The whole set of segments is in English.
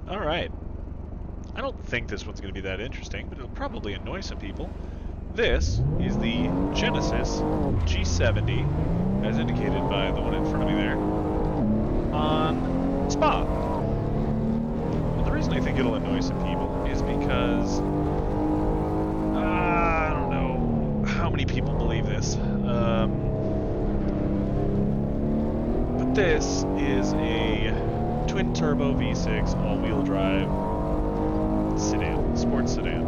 Alright. I don't think this one's going to be that interesting, but it'll probably annoy some people. This is the Genesis G70, as indicated by the one in front of me there, on Spa. And the reason I think it'll annoy some people is because I don't know how many people believe this. But this is a twin turbo V6 all-wheel drive sedan, sports sedan.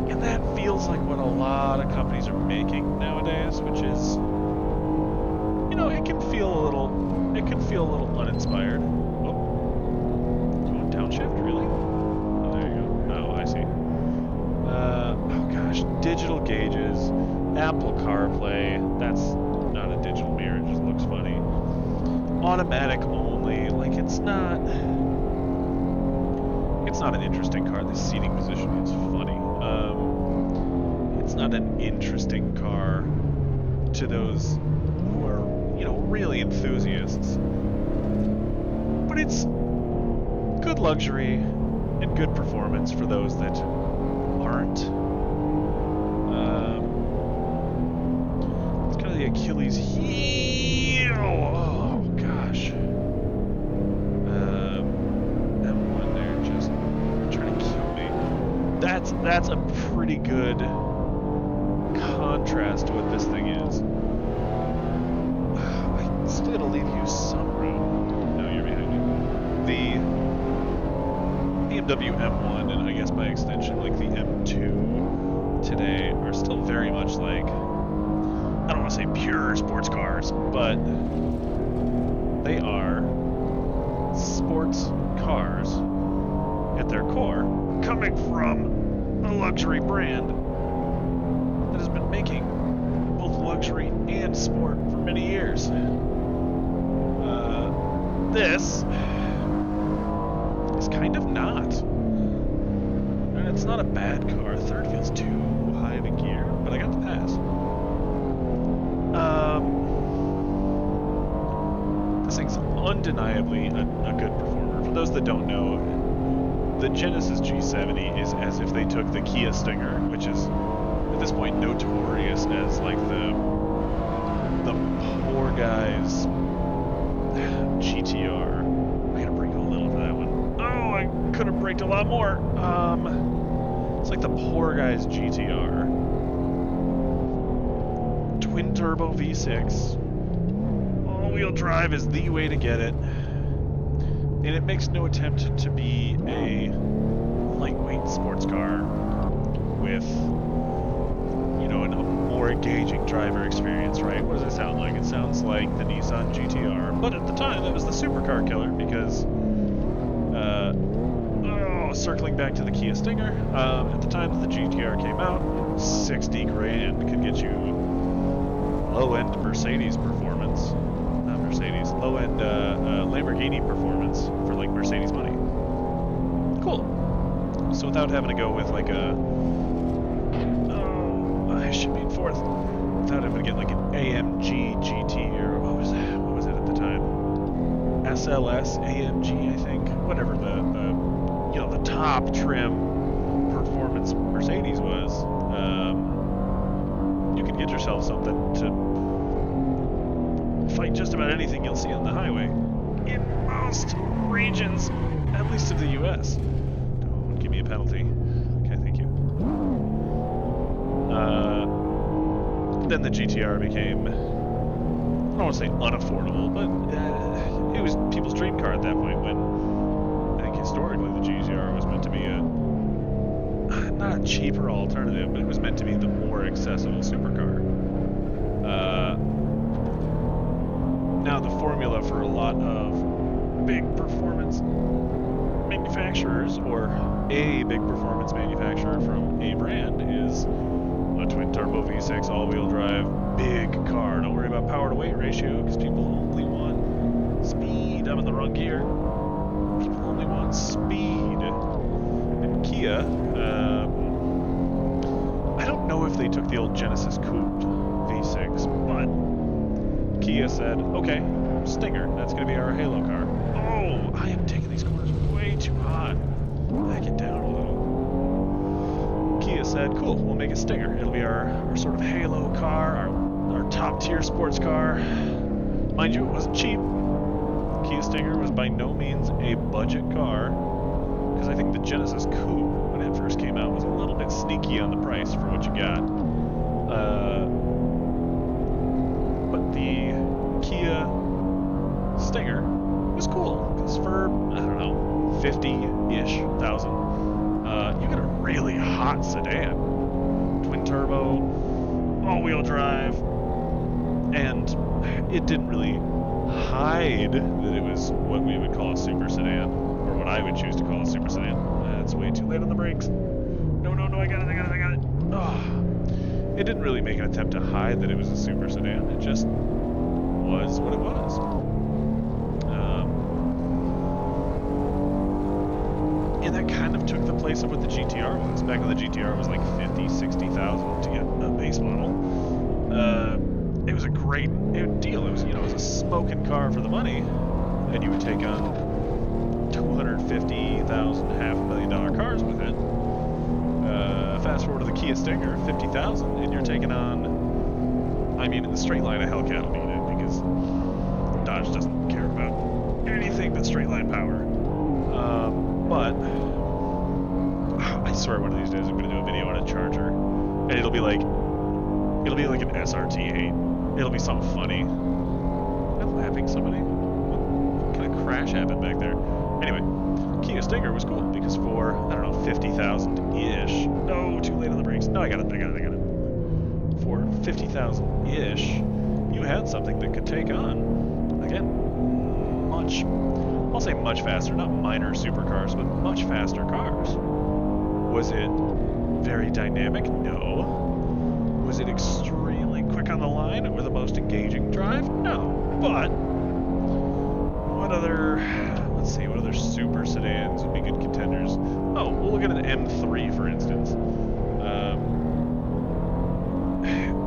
And that feels like what a lot of companies are making nowadays, which is, it can feel a little uninspired. Oh, going downshift, really? Oh, there you go. Oh, I see. Oh gosh, digital gauges, Apple CarPlay. That's not a digital mirror; it just looks funny. Automatic only, like it's not. It's not an interesting car. The seating position is funny. It's not an interesting car to those who are, really enthusiasts. But it's good luxury and good performance for those that aren't. It's kind of the Achilles heel. Oh gosh. M1 there, just trying to kill me. That's a pretty good contrast to what this thing is. I still gotta leave you some room. No, you're behind me. The BMW M1, and I guess by extension, like the M2 today, are still very much like, I don't want to say pure sports cars, but they are sports cars at their core, coming from a luxury brand that has been making both luxury and sport for many years. This is kind of not. And it's not a bad car. Third feels too high of a gear, but I got the pass. This thing's undeniably a good performer. For those that don't know, the Genesis G70 is as if they took the Kia Stinger, which is at this point notorious as like the poor guy's GTR. I gotta brake a little for that one. Oh, I could have braked a lot more. It's like the poor guy's GTR. Twin turbo V6. All-wheel drive is the way to get it. And it makes no attempt to be a lightweight sports car with, a more engaging driver experience, right? What does it sound like? It sounds like the Nissan GTR, but at the time it was the supercar killer because, circling back to the Kia Stinger, at the time that the GTR came out, 60 grand could get you low-end Mercedes performance. Not Mercedes, low-end Lamborghini performance for like Mercedes money. Cool. So without having to go with like I should be in fourth. Without having to get like an AMG GT or what was it at the time? SLS AMG, I think. Whatever the top trim performance Mercedes was. You could get yourself something to fight just about anything you'll see on the highway in most regions, at least of the U.S. Don't give me a penalty. Okay, thank you. Then the GTR became, I don't want to say unaffordable, but it was people's dream car at that point when I think historically the GTR was meant to be not a cheaper alternative, but it was meant to be the more accessible supercar. Now the formula for a lot of big performance manufacturers, or a big performance manufacturer from a brand, is a twin turbo V6 all-wheel drive big car. Don't worry about power to weight ratio because people only want speed. I'm in the wrong gear. People only want speed. And Kia, I don't know if they took the old Genesis Coupe V6, but Kia said, okay, Stinger, that's going to be our Halo car. Oh, I am taking these corners way too high. said, cool, we'll make a Stinger. It'll be our sort of halo car, our top tier sports car. Mind you, it wasn't cheap. Kia Stinger was by no means a budget car, because I think the Genesis Coupe, when it first came out, was a little bit sneaky on the price for what you got. But the Kia Stinger was cool, because for, I don't know, 50-ish thousand, you get a really hot sedan. Twin turbo, all-wheel drive, and it didn't really hide that it was what we would call a super sedan, or what I would choose to call a super sedan. It's way too late on the brakes. No, I got it. Oh. It didn't really make an attempt to hide that it was a super sedan. It just was what it was. And that kind of took the place of what the GTR was. Back when the GTR was like 50, 60,000 to get a base model. It was a great deal. It was, it was a smoking car for the money, and you would take on $250,000, $500,000 cars with it. Fast forward to the Kia Stinger, $50,000, and you're taking on, I mean, in the straight line, a Hellcat will beat it, because Dodge doesn't care about anything but straight line power. But I swear one of these days I'm going to do a video on a Charger, and it'll be like an SRT8. It'll be something funny. Am I lapping somebody? What kind of crash happened back there? Anyway, Kia Stinger was cool because for, I don't know, 50,000-ish. No, too late on the brakes. No, I got it. For 50,000-ish, you had something that could take on, again, I'll say much faster, not minor supercars, but much faster cars. Was it very dynamic? No. Was it extremely quick on the line or the most engaging drive? No. But what other super sedans would be good contenders? Oh, we'll look at an M3 for instance.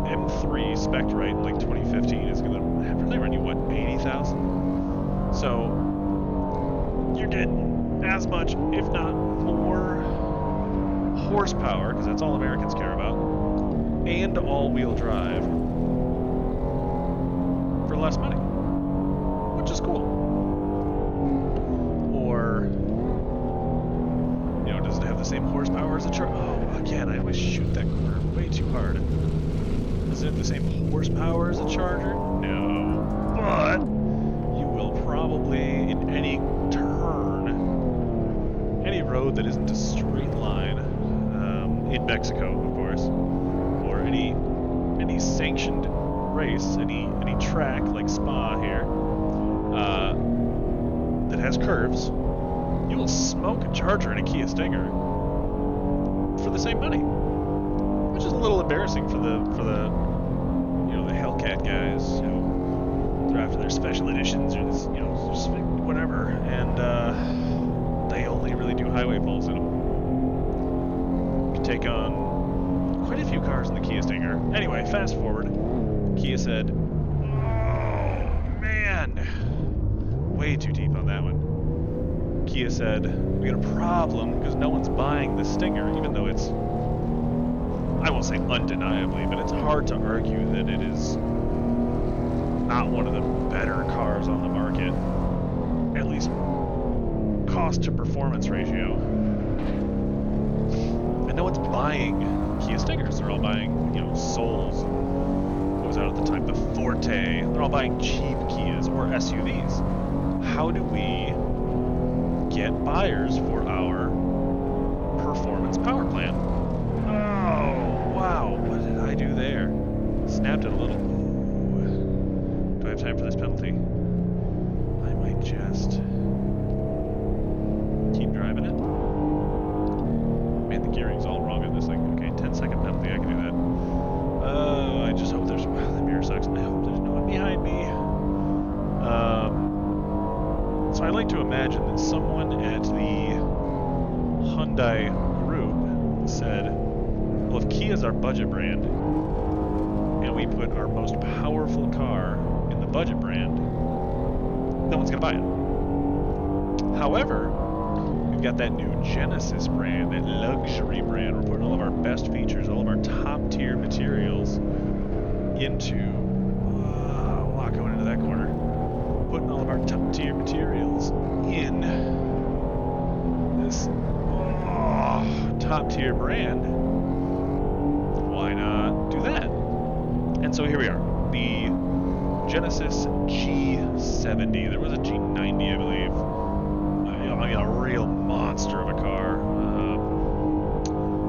M3 spec'd right in like 2015 is gonna really run you what, 80,000? So you're getting as much, if not more, horsepower, because that's all Americans care about, and all-wheel drive for less money, which is cool. Or, does it have the same horsepower as a Charger? Oh, again, I always shoot that corner way too hard. Does it have the same horsepower as a Charger? No. But you will probably, in any turn, any road that isn't a straight line, in Mexico, of course, or any sanctioned race, any track like Spa here, that has curves, you will smoke a Charger and a Kia Stinger for the same money, which is a little embarrassing for the the Hellcat guys who they're after their special editions or this, just whatever, and they only really do highway pulls in them. You can take on quite a few cars in the Kia Stinger. Anyway, fast forward. Kia said, "Oh man, way too deep on that one." Kia said, "We got a problem because no one's buying the Stinger, even though it's, I won't say undeniably, but it's hard to argue that it is not one of the better cars on the market, at least cost to performance ratio. And no one's buying Kia Stingers. They're all buying, Souls. What was out at the time? The Forte. They're all buying cheap Kias or SUVs. How do we get buyers for our performance power plan?" Oh, wow. What did I do there? Snapped it a little. Ooh. Do I have time for this penalty? I might just keep driving it. Man, the gearing's all wrong on this thing. Okay, 10-second penalty. I can do that. I just hope there's... the mirror sucks. I hope there's no one behind me. So I like to imagine that someone at the Hyundai group said, well, if Kia's our budget brand, and we put our most powerful car in the budget brand, no one's going to buy it. However, we've got that new Genesis brand, that luxury brand. We're putting all of our best features, all of our top tier materials into a lot going into that corner. Putting all of our top tier materials in this top tier brand. Why not do that? And so here we are, the Genesis G70. There was a G90, I believe. I mean, a real monster of a car.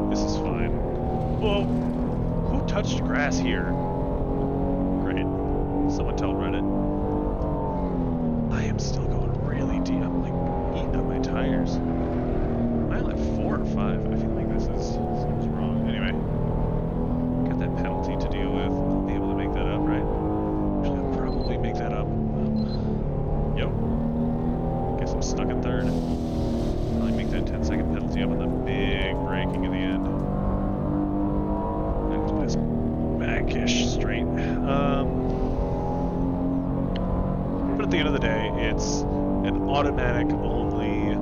This is fine. Whoa! Who touched grass here? Great. Someone tell Reddit. I am still going really deep. I'm like eating up my tires. Am I like 4 or 5? I feel like this seems wrong. Anyway, got that penalty to deal with. I'll be able to make that up, right? Actually, I'll probably make that up. Yo. Guess I'm stuck in third. Probably make that 10-second penalty up on the big braking at the end. And put this backish straight. But at the end of the day, it's an automatic only,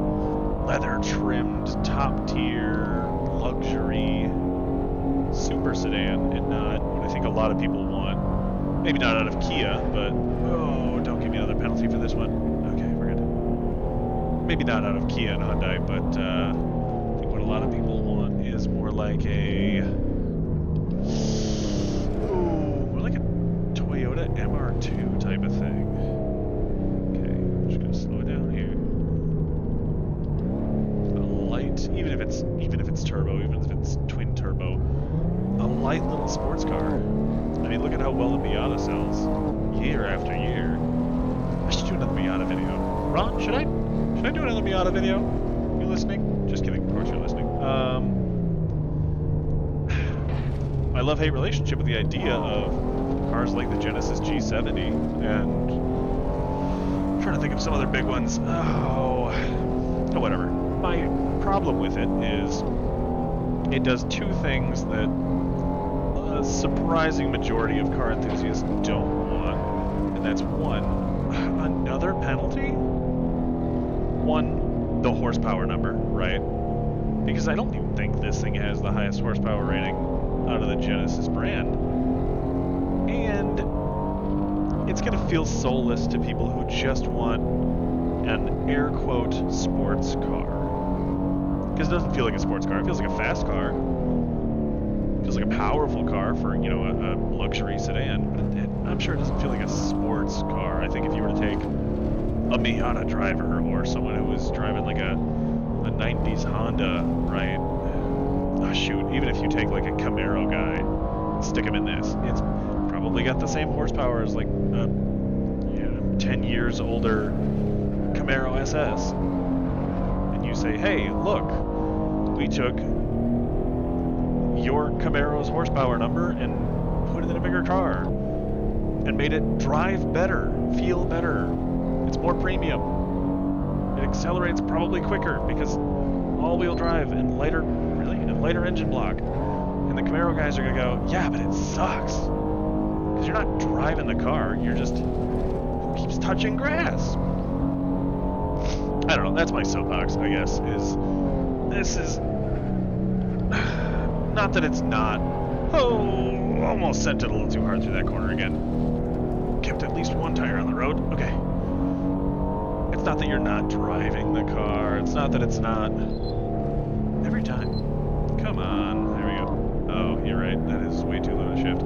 leather trimmed, top tier, luxury super sedan, and not what I think a lot of people want. Maybe not out of Kia, but oh, don't give me another penalty for this one. Okay, we're good. Maybe not out of Kia and Hyundai, but I think what a lot of people want is more like a Toyota MR2 type of thing. Okay, I'm just gonna slow it down here. A light, even if it's turbo, even if it's twin turbo, a light little sports car. I mean, look at how well the Miata sells year after year. I should do another Miata video. Ron, should I do another Miata video? You listening? Just kidding. Of course you're listening. My love-hate relationship with the idea of cars like the Genesis G70, and I'm trying to think of some other big ones. Oh, whatever. My problem with it is it does two things that a surprising majority of car enthusiasts don't want, and that's one, another penalty, one, the horsepower number, right? Because I don't even think this thing has the highest horsepower rating out of the Genesis brand. And it's going to feel soulless to people who just want an air quote sports car. Because it doesn't feel like a sports car. It feels like a fast car. It feels like a powerful car for, you know, a luxury sedan. But I'm sure it doesn't feel like a sports car. I think if you were to take a Miata driver or someone who was driving like a 90s Honda, right? Oh, shoot, even if you take like a Camaro guy, stick him in this, it's probably got the same horsepower as like a 10 years older Camaro SS. And you say, hey, look, we took your Camaro's horsepower number and put it in a bigger car and made it drive better, feel better. It's more premium. It accelerates probably quicker because all-wheel drive and lighter engine block. And the Camaro guys are gonna go, yeah, but it sucks. Because you're not driving the car, you're just, who keeps touching grass? I don't know, that's my soapbox, I guess, this is, not that it's not, almost sent it a little too hard through that corner again. Kept at least one tire on the road, okay. It's not that you're not driving the car, it's not that it's not, every time. Come on, there we go. Oh, you're right, that is way too low to shift.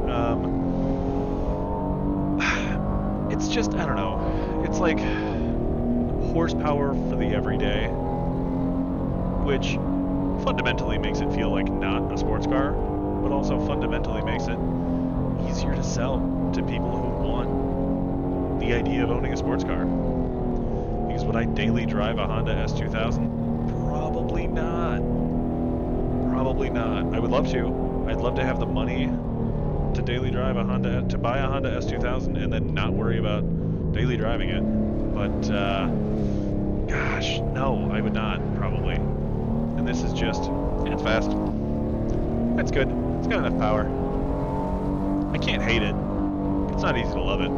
It's just, I don't know, it's like horsepower for the everyday, which fundamentally makes it feel like not a sports car, but also fundamentally makes it easier to sell to people who want the idea of owning a sports car. Because would I daily drive a Honda S2000? Probably not. Probably not. I would love to. I'd love to have the money to daily drive a Honda, to buy a Honda S2000 and then not worry about daily driving it. But, gosh, no, I would not, probably. And this is just, yeah, it's fast. It's good. It's got enough power. I can't hate it. It's not easy to love it.